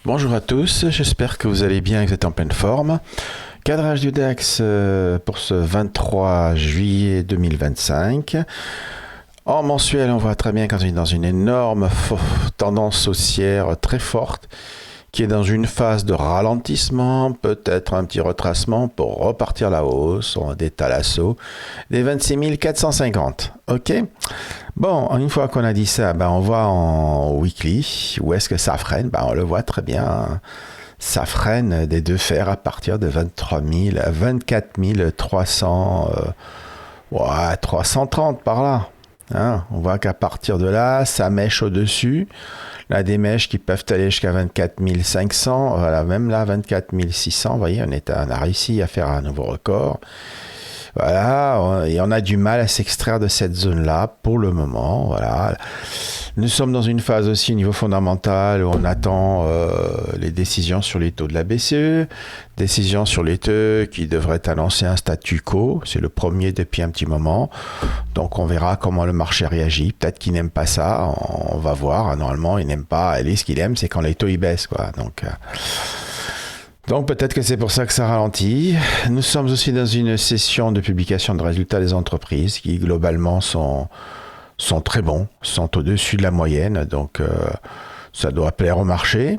Bonjour à tous, j'espère que vous allez bien et que vous êtes en pleine forme. Cadrage du DAX pour ce 23 juillet 2025. En mensuel, on voit très bien quand on est dans une énorme tendance haussière très forte, qui est dans une phase de ralentissement, peut-être un petit retracement pour repartir à la hausse, on a des talassos, des 26 450. Ok. Bon, une fois qu'on a dit ça, on voit en weekly, où est-ce que ça freine? On le voit très bien, ça freine des deux fers à partir de 23 000 à 24 300, 330 par là. On voit qu'à partir de là, ça mèche au-dessus. Là, des mèches qui peuvent aller jusqu'à 24 500, voilà, même là, 24 600, vous voyez, on a réussi à faire un nouveau record. Voilà, et on a du mal à s'extraire de cette zone-là pour le moment. Voilà. Nous sommes dans une phase aussi au niveau fondamental où on attend les décisions sur les taux de la BCE, décisions sur les taux qui devraient annoncer un statu quo. C'est le premier depuis un petit moment. Donc on verra comment le marché réagit. Peut-être qu'il n'aime pas ça. On va voir. Normalement, il n'aime pas. Et ce qu'il aime, c'est quand les taux ils baissent, quoi. Donc peut-être que c'est pour ça que ça ralentit. Nous sommes aussi dans une session de publication de résultats des entreprises qui globalement sont très bons, sont au-dessus de la moyenne, donc ça doit plaire au marché.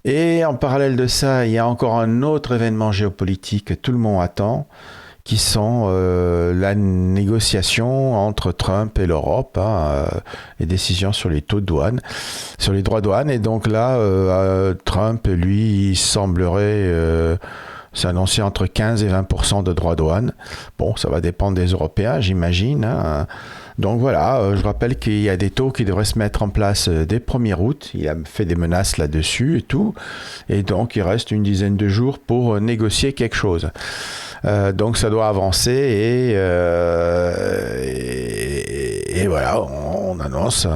Et en parallèle de ça, il y a encore un autre événement géopolitique que tout le monde attend, qui sont la négociation entre Trump et l'Europe, les décisions sur les taux de douane, sur les droits de douane. Et donc là, Trump, lui, il semblerait s'annoncer entre 15 et 20% de droits de douane. Bon, ça va dépendre des Européens, j'imagine. Donc voilà, je rappelle qu'il y a des taux qui devraient se mettre en place dès 1er août. Il a fait des menaces là-dessus et tout. Et donc, il reste une dizaine de jours pour négocier quelque chose. Donc ça doit avancer et voilà, on annonce,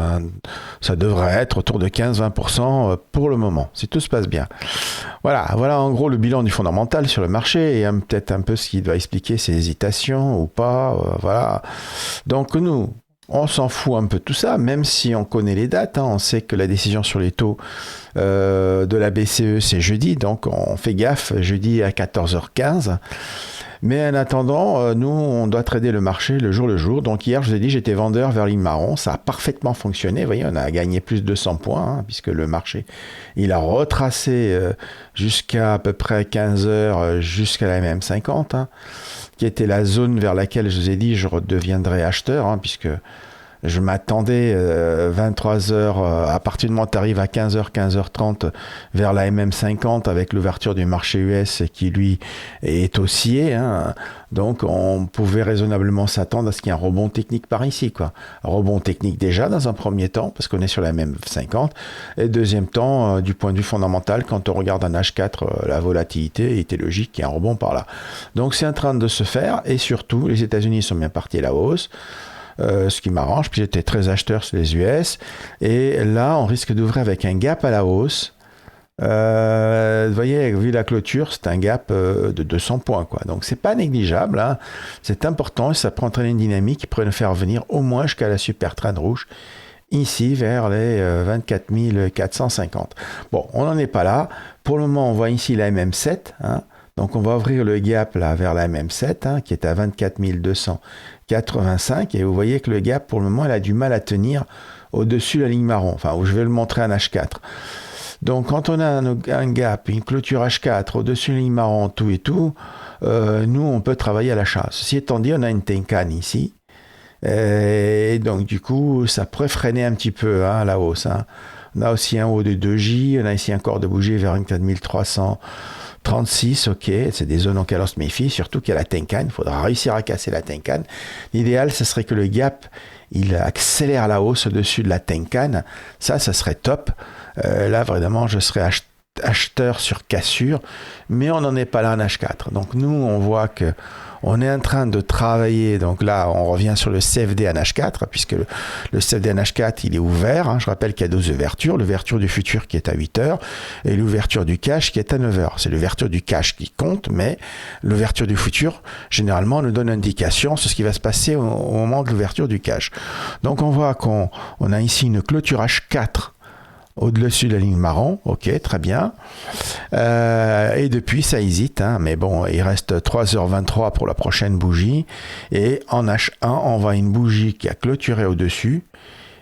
ça devrait être autour de 15-20% pour le moment, si tout se passe bien. Voilà en gros le bilan du fondamental sur le marché et peut-être un peu ce qui doit expliquer ses hésitations ou pas. Voilà. Donc nous, on s'en fout un peu de tout ça, même si on connaît les dates. On sait que la décision sur les taux de la BCE, c'est jeudi, donc on fait gaffe, jeudi à 14h15. Mais en attendant, nous, on doit trader le marché le jour. Donc hier, je vous ai dit, j'étais vendeur vers ligne marron. Ça a parfaitement fonctionné. Vous voyez, on a gagné plus de 200 points, puisque le marché, il a retracé jusqu'à à peu près 15 heures, jusqu'à la MM50, qui était la zone vers laquelle je vous ai dit, je redeviendrai acheteur, puisque je m'attendais 23 heures, à partir du moment où tu arrives à 15h, 15h30 vers la MM50 avec l'ouverture du marché US qui lui est haussier. Donc on pouvait raisonnablement s'attendre à ce qu'il y ait un rebond technique par ici, quoi. Un rebond technique déjà dans un premier temps parce qu'on est sur la MM50 et deuxième temps du point de vue fondamental quand on regarde un H4 la volatilité il était logique qu'il y ait un rebond par là. Donc c'est en train de se faire et surtout les États-Unis sont bien partis à la hausse. Ce qui m'arrange, puis j'étais très acheteur sur les US, et là on risque d'ouvrir avec un gap à la hausse. Vous voyez, vu la clôture, c'est un gap de 200 points, quoi. Donc c'est pas négligeable, c'est important, et ça peut entraîner une dynamique qui pourrait nous faire venir au moins jusqu'à la super trend rouge, ici vers les 24 450. Bon, on n'en est pas là. Pour le moment, on voit ici la MM7, donc on va ouvrir le gap là vers la MM7, qui est à 24 285, et vous voyez que le gap pour le moment il a du mal à tenir au-dessus de la ligne marron, où je vais le montrer en H4. Donc quand on a un gap, une clôture H4 au-dessus de la ligne marron, tout et tout, nous on peut travailler à l'achat. Ceci étant dit, on a une Tenkan ici, et donc du coup ça pourrait freiner un petit peu la hausse. On a aussi un haut de 2J, on a ici un corps de bougie vers 24 336, ok, c'est des zones auxquelles on se méfie, surtout qu'il y a la Tenkan, il faudra réussir à casser la Tenkan. L'idéal, ce serait que le gap, il accélère la hausse au-dessus de la Tenkan, ça serait top. Là, vraiment, je serais acheteur sur cassure, mais on n'en est pas là en H4. Donc nous, on voit que on est en train de travailler, donc là on revient sur le CFD en H4, puisque le CFD en H4 il est ouvert, je rappelle qu'il y a deux ouvertures, l'ouverture du futur qui est à 8 heures et l'ouverture du cash qui est à 9 heures. C'est l'ouverture du cash qui compte, mais l'ouverture du futur généralement nous donne indication sur ce qui va se passer au moment de l'ouverture du cash. Donc on voit qu'on a ici une clôture H4 au-dessus de la ligne marron, ok, très bien. Et depuis, ça hésite, hein, mais bon, il reste 3h23 pour la prochaine bougie. Et en H1, on voit une bougie qui a clôturé au-dessus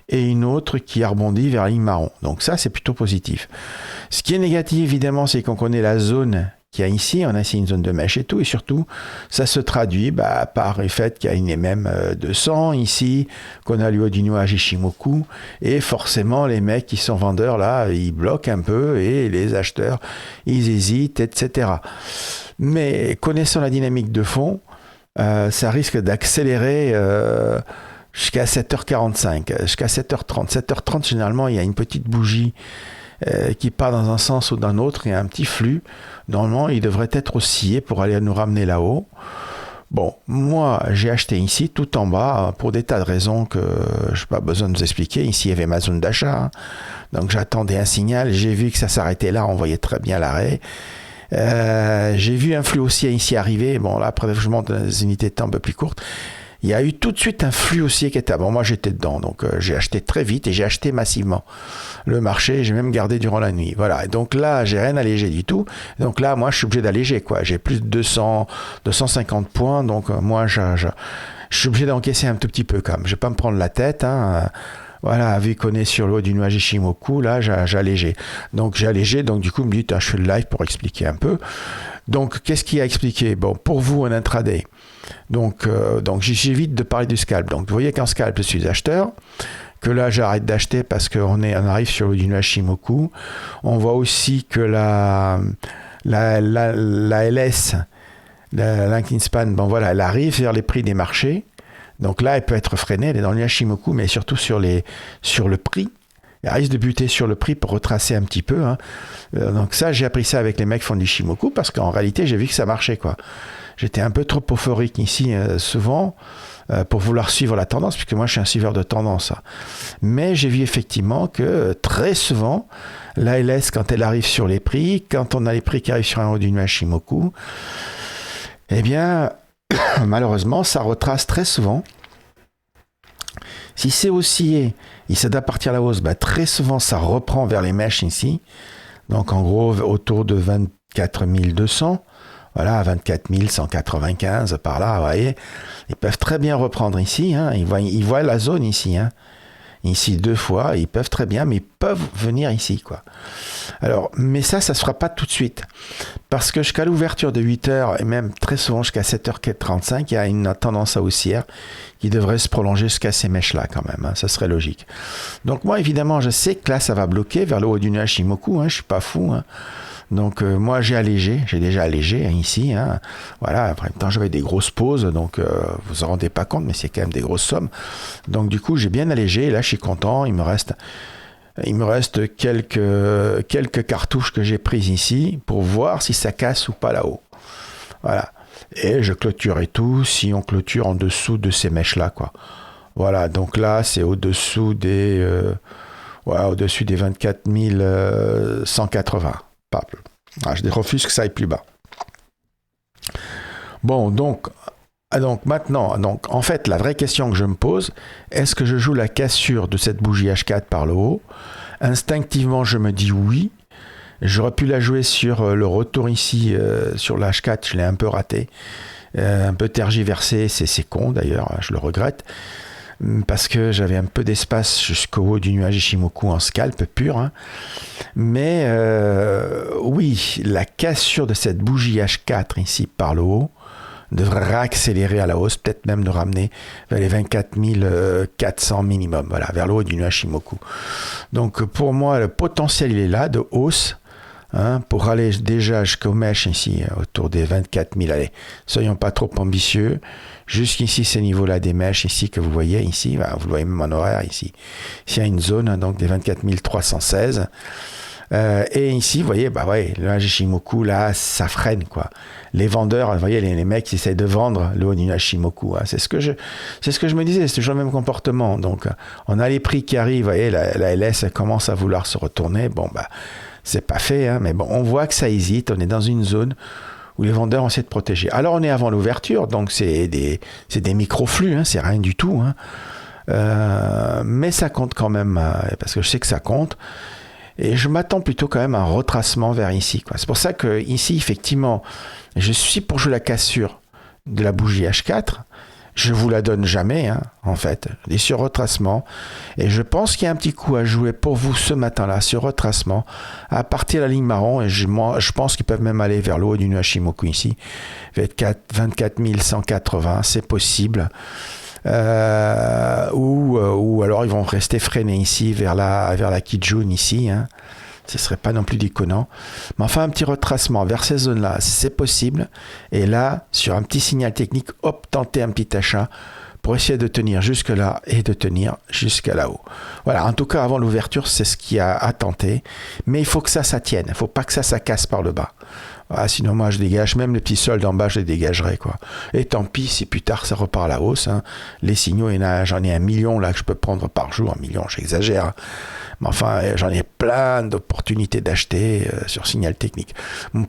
et une autre qui a rebondi vers la ligne marron. Donc ça, c'est plutôt positif. Ce qui est négatif, évidemment, c'est qu'on connaît la zone qu'il y a ici. On a ici une zone de mèche et tout. Et surtout, ça se traduit par le fait qu'il y a une MM 200 ici, qu'on a le haut du nuage Ishimoku. Et forcément, les mecs qui sont vendeurs, là, ils bloquent un peu et les acheteurs, ils hésitent, etc. Mais connaissant la dynamique de fond, ça risque d'accélérer jusqu'à 7h45, jusqu'à 7h30. 7h30, généralement, il y a une petite bougie qui part dans un sens ou dans l'autre, il y a un petit flux. Normalement, il devrait être oscillé pour aller nous ramener là-haut. Bon, moi, j'ai acheté ici, tout en bas, pour des tas de raisons que je n'ai pas besoin de vous expliquer. Ici, il y avait ma zone d'achat, hein. Donc j'attendais un signal. J'ai vu que ça s'arrêtait là, on voyait très bien l'arrêt. J'ai vu un flux haussier ici arriver. Bon, là, après, je monte dans des unités de temps un peu plus courtes. Il y a eu tout de suite un flux haussier qui était... Bon, moi, j'étais dedans, donc j'ai acheté très vite et j'ai acheté massivement le marché. J'ai même gardé durant la nuit. Voilà, et donc là, j'ai rien allégé du tout. Donc là, moi, je suis obligé d'alléger, quoi. J'ai plus de 250 points, donc moi, je suis obligé d'encaisser un tout petit peu, quand même. Je vais pas me prendre la tête, hein. Voilà, vu qu'on est sur le haut du nuage Ishimoku, là, j'ai allégé. Donc, j'ai allégé, donc du coup, me dit, je fais le live pour expliquer un peu. Donc, qu'est-ce qu'il a expliqué? Bon, pour vous, en intraday, donc j'évite de parler du scalp. Donc, vous voyez qu'en scalp, je suis acheteur, que là, j'arrête d'acheter parce qu'on arrive sur le haut du nuage Ishimoku. On voit aussi que la LS, la Linking Span, bon voilà, elle arrive vers les prix des marchés. Donc là, elle peut être freinée, elle est dans le nuage Ishimoku, mais surtout sur le prix. Elle risque de buter sur le prix pour retracer un petit peu, hein. Donc ça, j'ai appris ça avec les mecs qui font du Ishimoku, parce qu'en réalité, j'ai vu que ça marchait, quoi. J'étais un peu trop euphorique ici, souvent, pour vouloir suivre la tendance, puisque moi, je suis un suiveur de tendance, hein. Mais j'ai vu effectivement que très souvent, la LS, quand elle arrive sur les prix, quand on a les prix qui arrivent sur un haut du nuage Ishimoku, eh bien... malheureusement, ça retrace très souvent. Si c'est haussier, il s'adapte à partir à la hausse, très souvent ça reprend vers les mèches ici. Donc en gros, autour de 24 200, voilà, 24 195 par là, vous voyez. Ils peuvent très bien reprendre ici, hein. Ils voient la zone ici, hein. Ici 2 fois, ils peuvent très bien, mais ils peuvent venir ici, quoi. Alors, mais ça se fera pas tout de suite. Parce que jusqu'à l'ouverture de 8h, et même très souvent jusqu'à 7h35, il y a une tendance à haussière qui devrait se prolonger jusqu'à ces mèches-là, quand même, hein. Ça serait logique. Donc moi, évidemment, je sais que là, ça va bloquer vers le haut du nuage Ishimoku, hein. Je suis pas fou, hein. Donc moi j'ai déjà allégé, hein, ici, hein. Voilà, en même temps j'avais des grosses pauses, donc vous en rendez pas compte, mais c'est quand même des grosses sommes. Donc du coup j'ai bien allégé, et là je suis content, il me reste quelques cartouches que j'ai prises ici pour voir si ça casse ou pas là-haut. Voilà, et je clôture et tout, si on clôture en dessous de ces mèches-là, quoi. Voilà, donc là c'est au-dessous des 24 180. Je refuse que ça aille plus bas. Bon, donc maintenant, en fait, la vraie question que je me pose, est-ce que je joue la cassure de cette bougie H4 par le haut? Instinctivement, je me dis oui. J'aurais pu la jouer sur le retour ici, sur la H4, je l'ai un peu raté, un peu tergiversé, c'est con d'ailleurs, je le regrette. Parce que j'avais un peu d'espace jusqu'au haut du nuage Ishimoku en scalp pur, hein. Mais oui, la cassure de cette bougie H4 ici par le haut devrait réaccélérer à la hausse, peut-être même nous ramener vers les 24 400 minimum, voilà, vers le haut du nuage Ishimoku. Donc pour moi, le potentiel il est là de hausse, hein, pour aller déjà jusqu'aux mèches ici, autour des 24 000, allez, soyons pas trop ambitieux. Jusqu'ici, ces niveaux-là des mèches ici que vous voyez ici, vous le voyez même en horaire ici. Ici, il y a une zone, hein, donc des 24 316. Et ici, vous voyez, le nuage Ishimoku, là, ça freine, quoi. Les vendeurs, vous voyez, les mecs, ils essaient de vendre le haut du nuage Ishimoku, hein. C'est ce que je me disais, c'est toujours le même comportement. Donc, on a les prix qui arrivent, vous voyez, la LS elle commence à vouloir se retourner. Bon, c'est pas fait, hein, mais bon, on voit que ça hésite, on est dans une zone où les vendeurs essaient de protéger. Alors, on est avant l'ouverture, donc c'est des micro-flux, hein, c'est rien du tout, hein. Mais ça compte quand même, parce que je sais que ça compte. Et je m'attends plutôt quand même à un retracement vers ici, quoi. C'est pour ça que ici, effectivement, je suis pour jouer la cassure de la bougie H4. Je vous la donne jamais, hein, en fait. Et sur retracement. Et je pense qu'il y a un petit coup à jouer pour vous ce matin-là, sur retracement, à partir de la ligne marron. Et je pense qu'ils peuvent même aller vers le haut du nuage Shimoku ici. 24 180, c'est possible. Ou alors ils vont rester freinés ici, vers la Kijun ici, hein. Ce serait pas non plus déconnant. Mais enfin, un petit retracement vers ces zones-là, c'est possible. Et là, sur un petit signal technique, hop, tenter un petit achat pour essayer de tenir jusque-là et de tenir jusqu'à là-haut. Voilà, en tout cas, avant l'ouverture, c'est ce qu'il y a à tenter. Mais il faut que ça tienne. Il ne faut pas que ça casse par le bas. Voilà, sinon, moi, je dégage. Même les petits soldes en bas, je les dégagerai, quoi. Et tant pis si plus tard, ça repart à la hausse, hein. Les signaux, j'en ai 1 million là que je peux prendre par jour. 1 million, j'exagère, hein. Mais enfin, j'en ai plein d'opportunités d'acheter sur signal technique.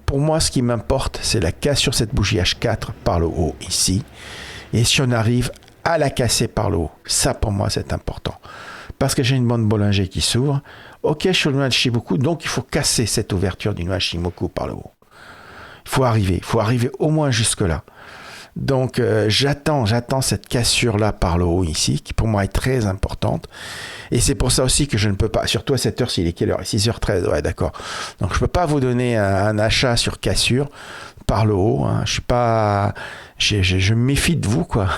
Pour moi, ce qui m'importe, c'est la casse sur cette bougie H4 par le haut, ici. Et si on arrive à la casser par le haut, ça, pour moi, c'est important. Parce que j'ai une bande Bollinger qui s'ouvre. Ok, je suis le nuage Shimoku, donc il faut casser cette ouverture du nuage Shimoku par le haut. Il faut arriver au moins jusque-là. Donc, j'attends cette cassure-là par le haut ici, qui pour moi est très importante. Et c'est pour ça aussi que je ne peux pas, surtout à cette heure-ci, il est quelle heure? 6h13, ouais, d'accord. Donc, je ne peux pas vous donner un achat sur cassure par le haut, hein. Je suis pas, je me méfie de vous, quoi.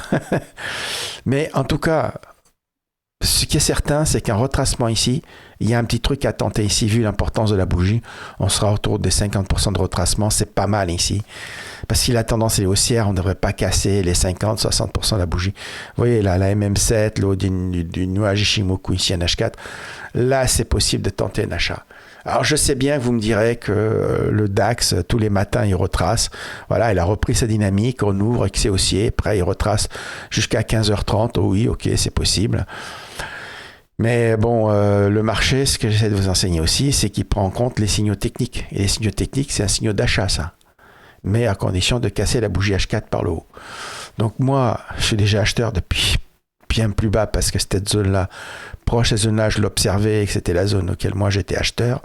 Mais en tout cas, ce qui est certain, c'est qu'un retracement ici, il y a un petit truc à tenter ici, vu l'importance de la bougie. On sera autour des 50% de retracement, c'est pas mal ici. Parce que la tendance est haussière, on ne devrait pas casser les 50-60% de la bougie. Vous voyez là, la MM7, le haut du nuage Ishimoku ici, un H4. Là, c'est possible de tenter un achat. Alors, je sais bien que vous me direz que le DAX, tous les matins, il retrace. Voilà, il a repris sa dynamique, on ouvre et que c'est haussier. Après, il retrace jusqu'à 15h30. Oh oui, ok, c'est possible. Mais bon, le marché, ce que j'essaie de vous enseigner aussi, c'est qu'il prend en compte les signaux techniques. Et les signaux techniques, c'est un signal d'achat, ça. Mais à condition de casser la bougie H4 par le haut. Donc moi, je suis déjà acheteur depuis bien plus bas parce que cette zone-là, proche de cette zone-là, je l'observais et que c'était la zone auquel moi j'étais acheteur.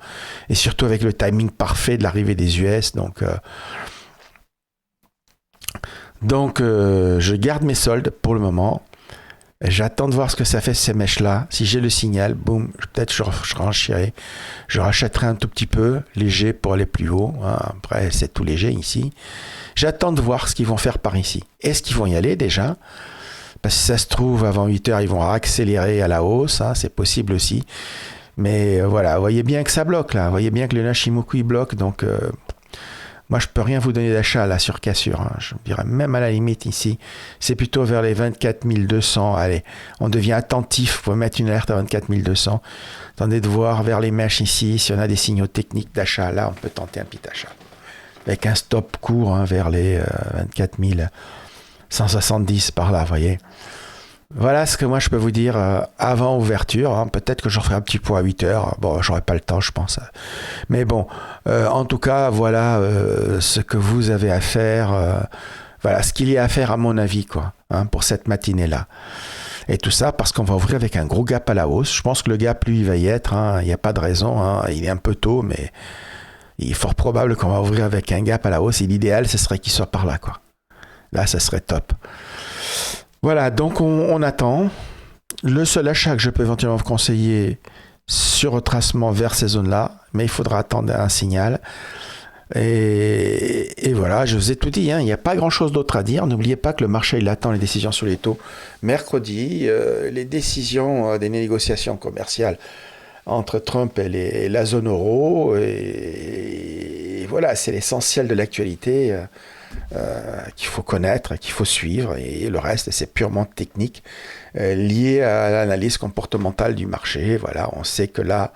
Et surtout avec le timing parfait de l'arrivée des US. Donc je garde mes soldes pour le moment. J'attends de voir ce que ça fait ces mèches-là. Si j'ai le signal, boum, peut-être je renchirai. Je rachèterai un tout petit peu, léger pour aller plus haut. Hein. Après, c'est tout léger ici. J'attends de voir ce qu'ils vont faire par ici. Est-ce qu'ils vont y aller déjà? Parce que si ça se trouve, avant 8h, ils vont accélérer à la hausse. Hein, c'est possible aussi. Mais voilà, vous voyez bien que ça bloque là. Vous voyez bien que le Nashimoku, il bloque. Donc, moi, je peux rien vous donner d'achat là sur cassure. Hein. Je dirais même à la limite ici, c'est plutôt vers les 24 200. Allez, on devient attentif. Vous pouvez mettre une alerte à 24 200. Attendez de voir vers les mèches ici si on a des signaux techniques d'achat. Là, on peut tenter un petit achat avec un stop court hein, vers les 24 170 par là. Vous voyez. Voilà ce que moi je peux vous dire avant ouverture. Hein. Peut-être que j'en ferai un petit point à 8h. Bon, j'aurai pas le temps, je pense. Mais bon, en tout cas, voilà ce que vous avez à faire. Voilà ce qu'il y a à faire à mon avis, quoi, hein, pour cette matinée-là. Et tout ça parce qu'on va ouvrir avec un gros gap à la hausse. Je pense que le gap, lui, il va y être. Hein. Il n'y a pas de raison. Hein. Il est un peu tôt, mais il est fort probable qu'on va ouvrir avec un gap à la hausse. Et l'idéal, ce serait qu'il soit par là, quoi. Là, ça serait top. Voilà, donc on attend. Le seul achat que je peux éventuellement vous conseiller sur retracement vers ces zones-là, mais il faudra attendre un signal. Et voilà, je vous ai tout dit, hein, il n'y a pas grand-chose d'autre à dire. N'oubliez pas que le marché, il attend les décisions sur les taux mercredi. Les décisions des négociations commerciales entre Trump et la zone euro. Et voilà, c'est l'essentiel de l'actualité. Qu'il faut connaître, qu'il faut suivre, et le reste, c'est purement technique, lié à l'analyse comportementale du marché. Voilà, on sait que là,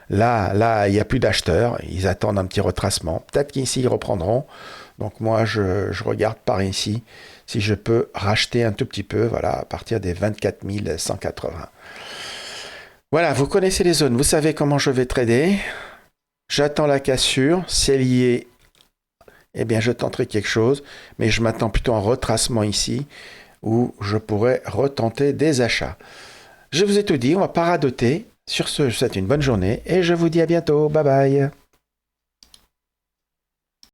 il n'y a plus d'acheteurs, ils attendent un petit retracement. Peut-être qu'ici, ils reprendront. Donc moi, je regarde par ici si je peux racheter un tout petit peu, voilà, à partir des 24 180. Voilà, vous connaissez les zones, vous savez comment je vais trader. J'attends la cassure, c'est lié. Eh bien, je tenterai quelque chose, mais je m'attends plutôt à un retracement ici, où je pourrais retenter des achats. Je vous ai tout dit, on va pas radoter. Sur ce, je vous souhaite une bonne journée et je vous dis à bientôt. Bye bye.